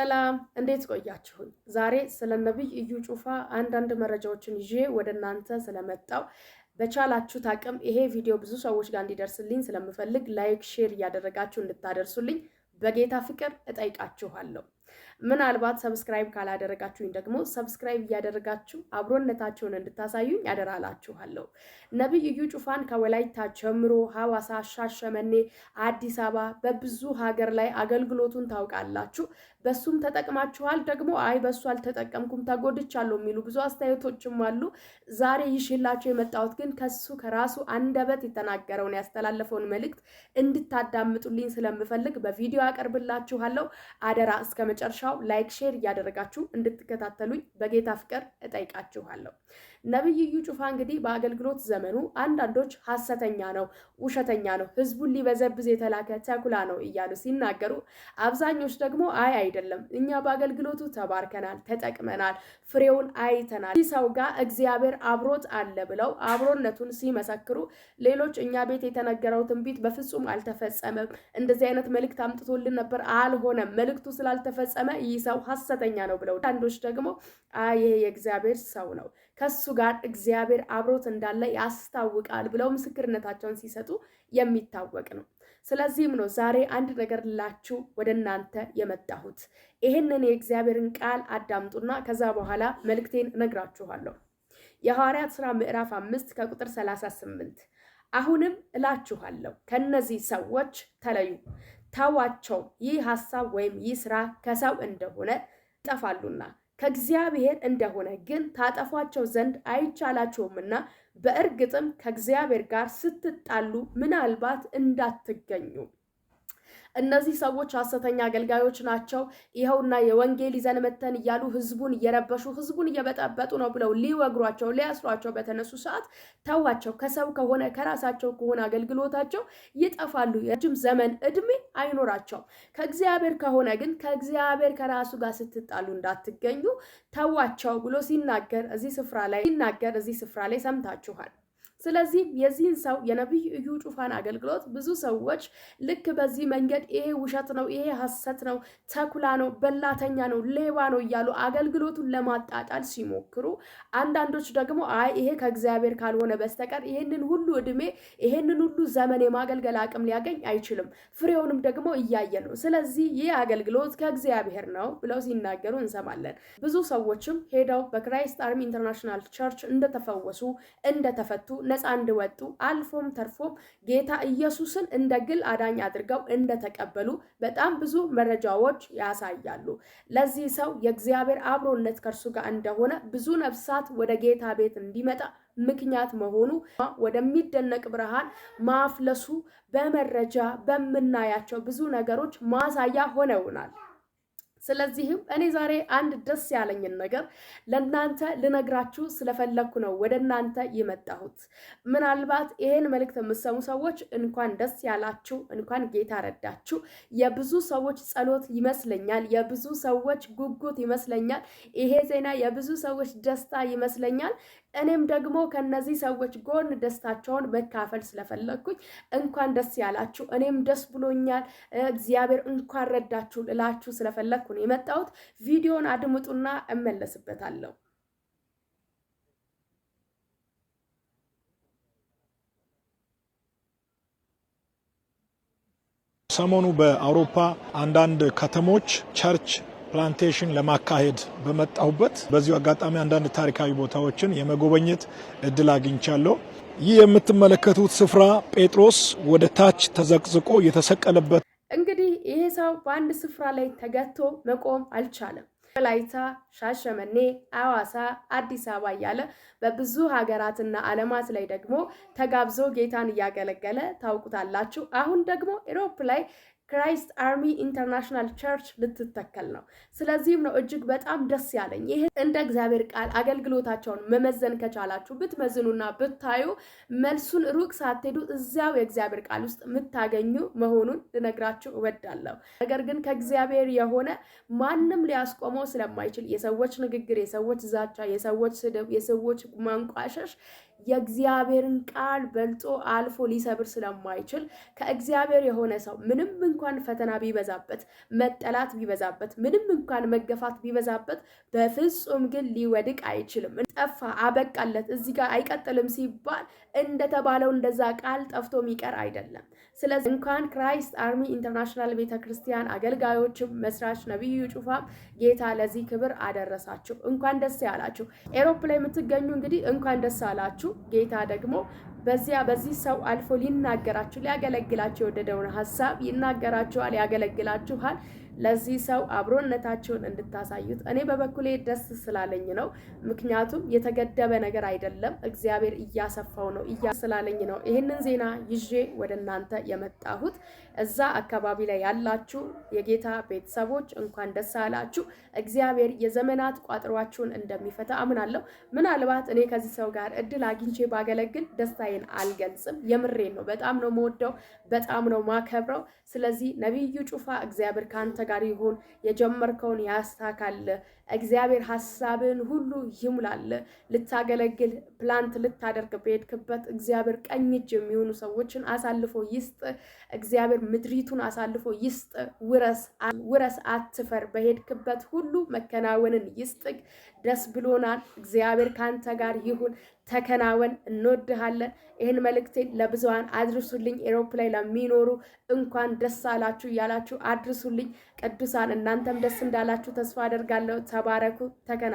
ሰላም እንዴት ቆያችሁኝ? ዛሬ ስለ ነብይ እዩ ጩፋ አንዳንድ መረጃዎችን ይዤ ወደ እናንተ ስለመጣው በቻላችሁት አቅም ይሄ ቪዲዮ ብዙ ሰዎች ጋር እንዲደርስልኝ ስለምፈልግ ላይክ ሼር እያደረጋችሁ እንድታደርሱልኝ በጌታ ፍቅር እጠይቃችኋለሁ። ምናልባት ሰብስክራይብ ካላደረጋችሁኝ ደግሞ ሰብስክራይብ እያደረጋችሁ አብሮነታችሁን እንድታሳዩኝ ያደራላችኋለሁ። ነብይ እዩ ጩፋን ከወላይታ ጀምሮ ሐዋሳ፣ ሻሸመኔ፣ አዲስ አበባ በብዙ ሀገር ላይ አገልግሎቱን ታውቃላችሁ። በሱም ተጠቅማችኋል ደግሞ አይ በሱ አልተጠቀምኩም ተጎድቻለሁ የሚሉ ብዙ አስተያየቶችም አሉ። ዛሬ ይሽላችሁ የመጣሁት ግን ከሱ ከራሱ አንደበት የተናገረውን ያስተላለፈውን መልእክት እንድታዳምጡልኝ ስለምፈልግ በቪዲዮ አቀርብላችኋለሁ። አደራ እስከ መጨረሻው ላይክ ሼር እያደረጋችሁ እንድትከታተሉኝ በጌታ ፍቅር እጠይቃችኋለሁ። ነብይ እዩ ጩፋ እንግዲህ በአገልግሎት ዘመኑ አንዳንዶች ሐሰተኛ ነው፣ ውሸተኛ ነው፣ ህዝቡን ሊበዘብዝ የተላከ ተኩላ ነው እያሉ ሲናገሩ፣ አብዛኞች ደግሞ አይ አይደለም፣ እኛ በአገልግሎቱ ተባርከናል፣ ተጠቅመናል፣ ፍሬውን አይተናል፣ ይህ ሰው ጋር እግዚአብሔር አብሮት አለ ብለው አብሮነቱን ሲመሰክሩ፣ ሌሎች እኛ ቤት የተነገረው ትንቢት በፍጹም አልተፈጸመም፣ እንደዚህ አይነት መልእክት አምጥቶልን ነበር አልሆነም፣ መልእክቱ ስላልተፈጸመ ይህ ሰው ሐሰተኛ ነው ብለው፣ አንዳንዶች ደግሞ አይ ይሄ የእግዚአብሔር ሰው ነው ከሱ ጋር እግዚአብሔር አብሮት እንዳለ ያስታውቃል ብለው ምስክርነታቸውን ሲሰጡ የሚታወቅ ነው። ስለዚህም ነው ዛሬ አንድ ነገር ልላችሁ ወደ እናንተ የመጣሁት። ይሄንን የእግዚአብሔርን ቃል አዳምጡና ከዛ በኋላ መልእክቴን እነግራችኋለሁ። የሐዋርያት ሥራ ምዕራፍ 5 ከቁጥር 38 አሁንም እላችኋለሁ ከነዚህ ሰዎች ተለዩ፣ ተዋቸው፣ ይህ ሐሳብ ወይም ይህ ሥራ ከሰው እንደሆነ ይጠፋሉና ከእግዚአብሔር እንደሆነ ግን ታጠፏቸው ዘንድ አይቻላችሁምና በእርግጥም ከእግዚአብሔር ጋር ስትጣሉ ምናልባት እንዳትገኙ። እነዚህ ሰዎች ሐሰተኛ አገልጋዮች ናቸው፣ ይኸውና የወንጌል ይዘን መተን እያሉ ህዝቡን እየረበሹ ህዝቡን እየበጠበጡ ነው ብለው ሊወግሯቸው ሊያስሯቸው በተነሱ ሰዓት ተዋቸው፣ ከሰው ከሆነ ከራሳቸው ከሆነ አገልግሎታቸው ይጠፋሉ፣ የረጅም ዘመን እድሜ አይኖራቸው። ከእግዚአብሔር ከሆነ ግን ከእግዚአብሔር ከራሱ ጋር ስትጣሉ እንዳትገኙ ተዋቸው ብሎ ሲናገር እዚህ ስፍራ ላይ ሰምታችኋል። ስለዚህ የዚህን ሰው የነብይ እዩ ጩፋን አገልግሎት ብዙ ሰዎች ልክ በዚህ መንገድ ይሄ ውሸት ነው፣ ይሄ ሐሰት ነው፣ ተኩላ ነው፣ በላተኛ ነው፣ ሌባ ነው እያሉ አገልግሎቱን ለማጣጣል ሲሞክሩ፣ አንዳንዶች ደግሞ አይ ይሄ ከእግዚአብሔር ካልሆነ በስተቀር ይሄንን ሁሉ እድሜ ይሄንን ሁሉ ዘመን የማገልገል አቅም ሊያገኝ አይችልም፣ ፍሬውንም ደግሞ እያየ ነው፣ ስለዚህ ይህ አገልግሎት ከእግዚአብሔር ነው ብለው ሲናገሩ እንሰማለን። ብዙ ሰዎችም ሄደው በክራይስት አርሚ ኢንተርናሽናል ቸርች እንደተፈወሱ እንደተፈቱ ነፃ እንደወጡ አልፎም ተርፎም ጌታ ኢየሱስን እንደ ግል አዳኝ አድርገው እንደተቀበሉ በጣም ብዙ መረጃዎች ያሳያሉ። ለዚህ ሰው የእግዚአብሔር አብሮነት ከእርሱ ጋር እንደሆነ ብዙ ነፍሳት ወደ ጌታ ቤት እንዲመጣ ምክንያት መሆኑ ወደሚደነቅ ብርሃን ማፍለሱ በመረጃ በመናያቸው ብዙ ነገሮች ማሳያ ሆነውናል። ስለዚህም እኔ ዛሬ አንድ ደስ ያለኝን ነገር ለእናንተ ልነግራችሁ ስለፈለኩ ነው ወደ እናንተ የመጣሁት። ምናልባት ይሄን መልእክት የምትሰሙ ሰዎች እንኳን ደስ ያላችሁ፣ እንኳን ጌታ ረዳችሁ። የብዙ ሰዎች ጸሎት ይመስለኛል፣ የብዙ ሰዎች ጉጉት ይመስለኛል፣ ይሄ ዜና የብዙ ሰዎች ደስታ ይመስለኛል። እኔም ደግሞ ከነዚህ ሰዎች ጎን ደስታቸውን መካፈል ስለፈለኩኝ እንኳን ደስ ያላችሁ፣ እኔም ደስ ብሎኛል፣ እግዚአብሔር እንኳን ረዳችሁ እላችሁ ስለፈለኩ ነው የመጣሁት። ቪዲዮን አድምጡና እመለስበታለሁ። ሰሞኑ በአውሮፓ አንዳንድ ከተሞች ቸርች ፕላንቴሽን ለማካሄድ በመጣሁበት በዚሁ አጋጣሚ አንዳንድ ታሪካዊ ቦታዎችን የመጎበኘት እድል አግኝቻለሁ። ይህ የምትመለከቱት ስፍራ ጴጥሮስ ወደ ታች ተዘቅዝቆ የተሰቀለበት። እንግዲህ ይሄ ሰው በአንድ ስፍራ ላይ ተገቶ መቆም አልቻለም። ወላይታ፣ ሻሸመኔ፣ ሐዋሳ፣ አዲስ አበባ እያለ በብዙ ሀገራትና ዓለማት ላይ ደግሞ ተጋብዞ ጌታን እያገለገለ ታውቁታላችሁ። አሁን ደግሞ ኢሮፕ ላይ ክራይስት አርሚ ኢንተርናሽናል ቸርች ልትተከል ነው። ስለዚህም ነው እጅግ በጣም ደስ ያለኝ። ይሄ እንደ እግዚአብሔር ቃል አገልግሎታቸውን መመዘን ከቻላችሁ ብትመዝኑና ብታዩ መልሱን ሩቅ ሳትሄዱ እዚያው የእግዚአብሔር ቃል ውስጥ የምታገኙ መሆኑን ልነግራችሁ እወዳለሁ። ነገር ግን ከእግዚአብሔር የሆነ ማንም ሊያስቆመው ስለማይችል የሰዎች ንግግር፣ የሰዎች ዛቻ፣ የሰዎች ስድብ፣ የሰዎች ማንቋሸሽ የእግዚአብሔርን ቃል በልጦ አልፎ ሊሰብር ስለማይችል ከእግዚአብሔር የሆነ ሰው ምንም እንኳን ፈተና ቢበዛበት፣ መጠላት ቢበዛበት፣ ምንም እንኳን መገፋት ቢበዛበት በፍጹም ግን ሊወድቅ አይችልም። ጠፋ አበቃለት እዚህ ጋር አይቀጥልም ሲባል እንደተባለው እንደዛ ቃል ጠፍቶ የሚቀር አይደለም። ስለዚህ እንኳን ክራይስት አርሚ ኢንተርናሽናል ቤተክርስቲያን አገልጋዮች መስራች ነብዩ ጩፋ ጌታ ለዚህ ክብር አደረሳችሁ። እንኳን ደስ ያላችሁ። ኤሮፕ ላይ የምትገኙ እንግዲህ እንኳን ደስ አላችሁ። ጌታ ደግሞ በዚህ ሰው አልፎ ሊናገራችሁ ሊያገለግላችሁ የወደደውን ሐሳብ ይናገራችኋል፣ ያገለግላችኋል። ለዚህ ሰው አብሮነታችሁን እንድታሳዩት እኔ በበኩሌ ደስ ስላለኝ ነው። ምክንያቱም የተገደበ ነገር አይደለም፣ እግዚአብሔር እያሰፋው ነው ስላለኝ ነው ይህንን ዜና ይዤ ወደ እናንተ የመጣሁት። እዛ አካባቢ ላይ ያላችሁ የጌታ ቤተሰቦች እንኳን ደስ አላችሁ። እግዚአብሔር የዘመናት ቋጥሯችሁን እንደሚፈታ አምናለሁ። ምናልባት እኔ ከዚህ ሰው ጋር እድል አግኝቼ ባገለግል ደስታዬን አልገልጽም። የምሬን ነው። በጣም ነው የምወደው፣ በጣም ነው ማከብረው። ስለዚህ ነብዩ ጩፋ እግዚአብሔር ካንተ ጋር ይሁን፣ የጀመርከውን ያስተካክል። እግዚአብሔር ሐሳብን ሁሉ ይሙላል። ልታገለግል ፕላንት ልታደርግ በሄድክበት እግዚአብሔር ቀኝ እጅ የሚሆኑ ሰዎችን አሳልፎ ይስጥ። እግዚአብሔር ምድሪቱን አሳልፎ ይስጥ። ውረስ፣ አትፈር። በሄድክበት ሁሉ መከናወንን ይስጥ። ደስ ብሎናል። እግዚአብሔር ካንተ ጋር ይሁን። ተከናወን። እንወድሃለን። ይህን መልእክቴን ለብዙሃን አድርሱልኝ። ኤሮፕ ላይ ለሚኖሩ እንኳን ደስ አላችሁ እያላችሁ አድርሱልኝ። ቅዱሳን እናንተም ደስ እንዳላችሁ ተስፋ አደርጋለሁ። ተባረኩ። ተከናወኑ።